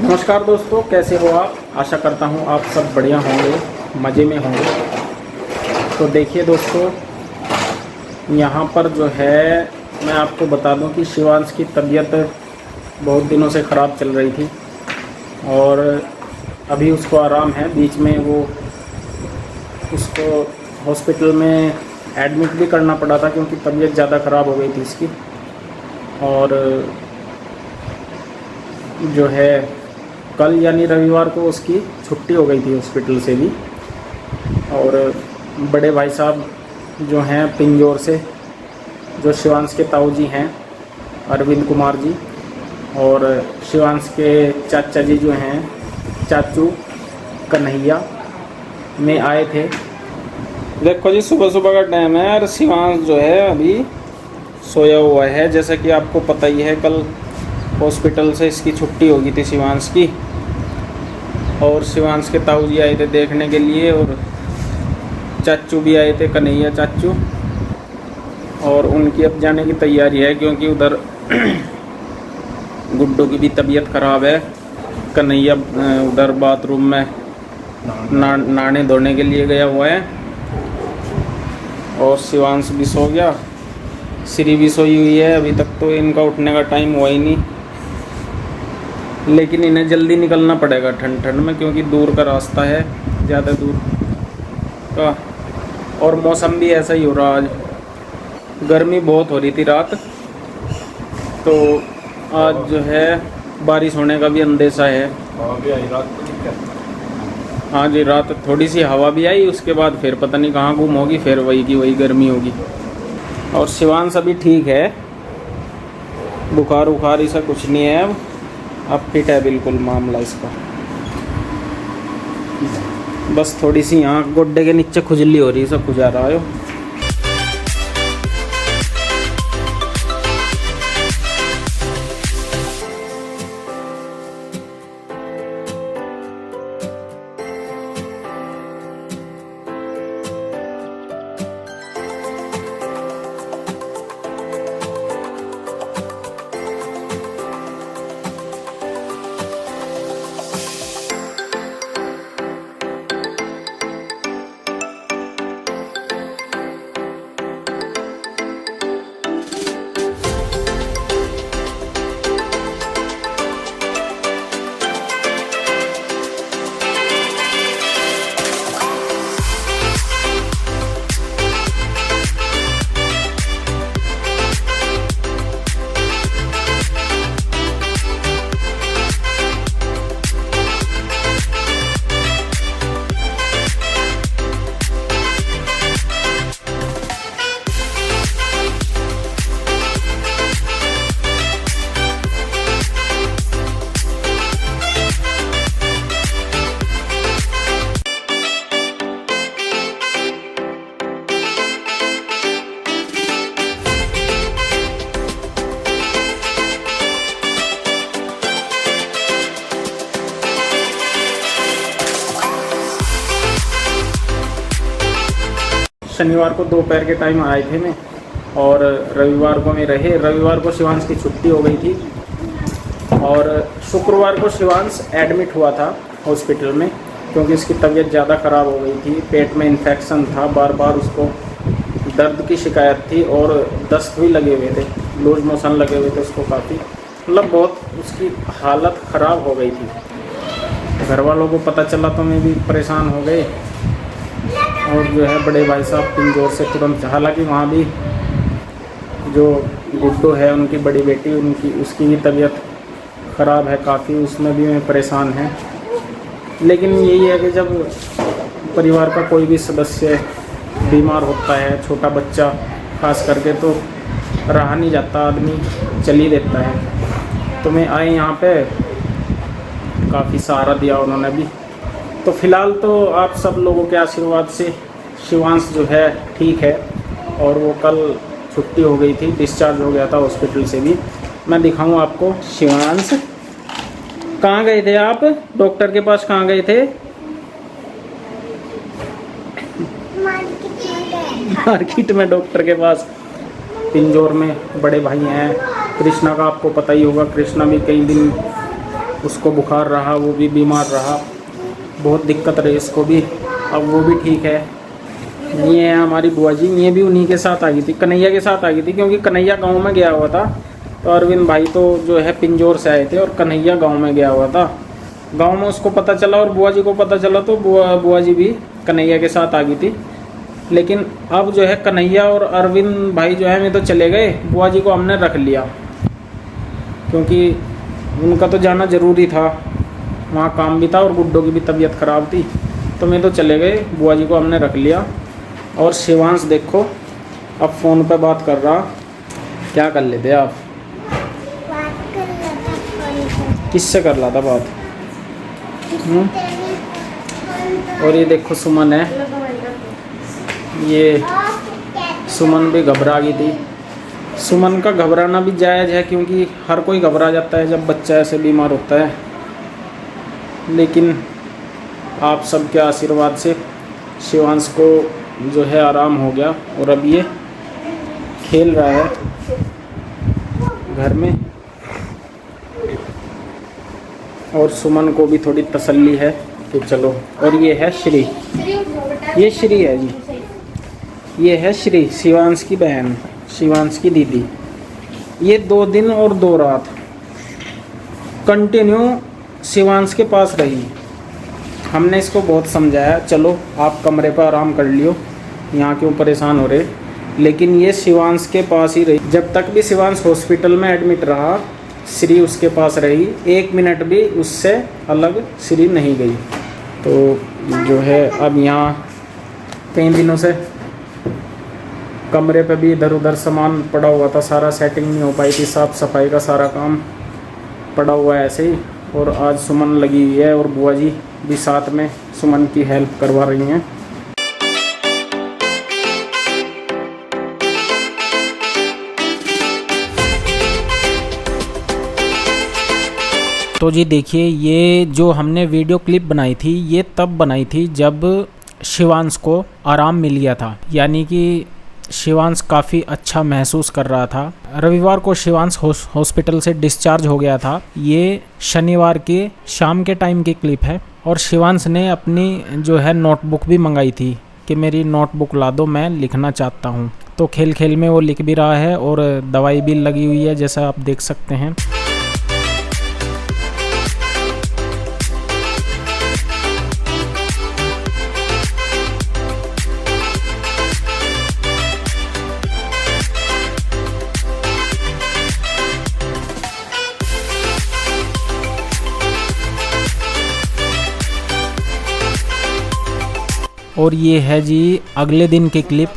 नमस्कार दोस्तों, कैसे हो आप। आशा करता हूँ आप सब बढ़िया होंगे, मज़े में होंगे। तो देखिए दोस्तों, यहाँ पर जो है मैं आपको बता दूँ कि शिवांश की तबीयत बहुत दिनों से ख़राब चल रही थी और अभी उसको आराम है। बीच में वो उसको हॉस्पिटल में एडमिट भी करना पड़ा था क्योंकि तबीयत ज़्यादा ख़राब हो गई थी इसकी। और जो है कल यानी रविवार को उसकी छुट्टी हो गई थी हॉस्पिटल से भी। और बड़े भाई साहब जो हैं पिंजौर से, जो शिवांश के ताऊ जी हैं अरविंद कुमार जी, और शिवांश के चाचा जी जो हैं चाचू कन्हैया में आए थे। देखो जी, सुबह सुबह का टाइम है और शिवांश जो है अभी सोया हुआ है। जैसा कि आपको पता ही है, कल हॉस्पिटल से इसकी छुट्टी हो गई थी शिवांश की। और शिवांश के ताऊ जी आए थे देखने के लिए, और चाचू भी आए थे, कन्हैया चाचू। और उनकी अब जाने की तैयारी है क्योंकि उधर गुड्डू की भी तबीयत ख़राब है। कन्हैया उधर बाथरूम में नहाने धोने के लिए गया हुआ है। और शिवांश भी सो गया, श्री भी सोई हुई है। अभी तक तो इनका उठने का टाइम हुआ ही नहीं, लेकिन इन्हें जल्दी निकलना पड़ेगा ठंड में, क्योंकि दूर का रास्ता है, ज़्यादा दूर का। और मौसम भी ऐसा ही हो रहा। आज गर्मी बहुत हो रही थी रात, तो आज जो है बारिश होने का भी अंदेशा है। हाँ जी, रात थोड़ी सी हवा भी आई, उसके बाद फिर पता नहीं कहाँ गुम होगी, फिर वही की वही गर्मी होगी। और शिवांश अभी ठीक है, बुखार उखार ऐसा कुछ नहीं है। अब फिट है बिल्कुल मामला इसका। बस थोड़ी सी यहाँ गोड्डे के नीचे खुजली हो रही है, सब खुजा रहा है। शनिवार को दोपहर के टाइम आए थे मैं, और रविवार को मैं रहे। रविवार को शिवांश की छुट्टी हो गई थी, और शुक्रवार को शिवांश एडमिट हुआ था हॉस्पिटल में क्योंकि इसकी तबीयत ज़्यादा ख़राब हो गई थी। पेट में इन्फेक्शन था, बार बार उसको दर्द की शिकायत थी और दस्त भी लगे हुए थे, लूज मोशन लगे हुए थे उसको काफ़ी। मतलब बहुत उसकी हालत ख़राब हो गई थी। घर वालों को पता चला तो मैं भी परेशान हो गए। और जो है बड़े भाई साहब पिंजौर से तुरंत, हालांकि वहाँ भी जो गुड्डू है उनकी बड़ी बेटी, उसकी भी तबीयत ख़राब है काफ़ी, उसमें भी मैं परेशान है। लेकिन यही है कि जब परिवार का कोई भी सदस्य बीमार होता है, छोटा बच्चा खास करके, तो रहा नहीं जाता, आदमी चल ही देता है। तो मैं आए यहाँ पे, काफ़ी सहारा दिया उन्होंने भी। तो फ़िलहाल तो आप सब लोगों के आशीर्वाद से शिवांश जो है ठीक है, और वो कल छुट्टी हो गई थी, डिस्चार्ज हो गया था हॉस्पिटल से भी। मैं दिखाऊं आपको शिवांश। कहाँ गए थे आप? डॉक्टर के पास कहाँ गए थे? मार्केट में डॉक्टर के पास। पिंजौर में बड़े भाई हैं कृष्णा का, आपको पता ही होगा। कृष्णा भी कई दिन उसको बुखार रहा, वो भी बीमार रहा, बहुत दिक्कत रही इसको भी। अब वो भी ठीक है। ये है हमारी बुआ जी, ये भी उन्हीं के साथ आ गई थी, कन्हैया के साथ आ गई थी, क्योंकि कन्हैया गांव में गया हुआ था। तो अरविंद भाई तो जो है पिंजौर से आए थे और कन्हैया गांव में गया हुआ था। गांव में उसको पता चला और बुआ जी को पता चला, तो बुआ जी भी कन्हैया के साथ आ गई थी। लेकिन अब जो है कन्हैया और अरविंद भाई जो है मैं तो चले गए, बुआ जी को हमने रख लिया, क्योंकि उनका तो जाना ज़रूरी था, वहाँ काम भी था और गुड्डो की भी तबीयत ख़राब थी। तो मैं तो चले गए, बुआ जी को हमने रख लिया। और शिवांश देखो अब फ़ोन पे बात कर रहा। क्या कर लेते आप? बात कर रहा था। किससे कर रहा था बात? और ये देखो सुमन है, ये सुमन भी घबरा गई थी। सुमन का घबराना भी जायज़ है, क्योंकि हर कोई घबरा जाता है जब बच्चा ऐसे बीमार होता है। लेकिन आप सबके आशीर्वाद से शिवांश को जो है आराम हो गया और अब ये खेल रहा है घर में। और सुमन को भी थोड़ी तसल्ली है कि चलो। और ये है श्री, ये श्री है जी, ये है श्री, शिवांश की बहन, शिवांश की दीदी। ये 2 दिन और 2 रात कंटिन्यू शिवांश के पास रही। हमने इसको बहुत समझाया, चलो आप कमरे पर आराम कर लियो, यहाँ क्यों परेशान हो रहे। लेकिन ये शिवांश के पास ही रही। जब तक भी शिवांश हॉस्पिटल में एडमिट रहा, श्री उसके पास रही। 1 मिनट भी उससे अलग श्री नहीं गई। तो जो है अब यहाँ कई दिनों से कमरे पे भी इधर उधर सामान पड़ा हुआ था, सारा सेटिंग नहीं हो पाई थी, साफ़ सफाई का सारा काम पड़ा हुआ है ऐसे ही। और आज सुमन लगी हुई है और बुआ जी भी साथ में सुमन की हेल्प करवा रही हैं। तो जी देखिए, ये जो हमने वीडियो क्लिप बनाई थी, ये तब बनाई थी जब शिवांश को आराम मिल गया था, यानी कि शिवांश काफ़ी अच्छा महसूस कर रहा था। रविवार को शिवांश हॉस्पिटल से डिस्चार्ज हो गया था। ये शनिवार के शाम के टाइम की क्लिप है। और शिवांश ने अपनी जो है नोटबुक भी मंगाई थी कि मेरी नोटबुक ला दो, मैं लिखना चाहता हूँ। तो खेल खेल में वो लिख भी रहा है और दवाई भी लगी हुई है, जैसा आप देख सकते हैं। और ये है जी अगले दिन की क्लिप,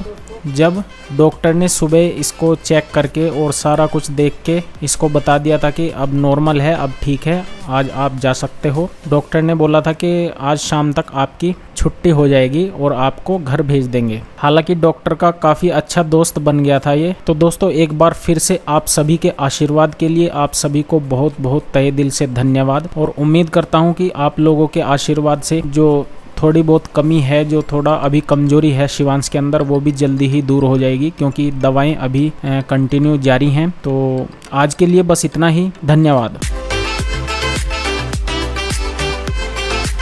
जब डॉक्टर ने सुबह इसको चेक करके और सारा कुछ देख के इसको बता दिया था कि अब नॉर्मल है, अब ठीक है, आज आप जा सकते हो। डॉक्टर ने बोला था कि आज शाम तक आपकी छुट्टी हो जाएगी और आपको घर भेज देंगे। हालांकि डॉक्टर का काफ़ी अच्छा दोस्त बन गया था ये। तो दोस्तों, एक बार फिर से आप सभी के आशीर्वाद के लिए आप सभी को बहुत बहुत तहे दिल से धन्यवाद। और उम्मीद करता हूँ कि आप लोगों के आशीर्वाद से जो थोड़ी बहुत कमी है, जो थोड़ा अभी कमजोरी है शिवांश के अंदर, वो भी जल्दी ही दूर हो जाएगी, क्योंकि दवाएं अभी कंटिन्यू जारी हैं। तो आज के लिए बस इतना ही। धन्यवाद।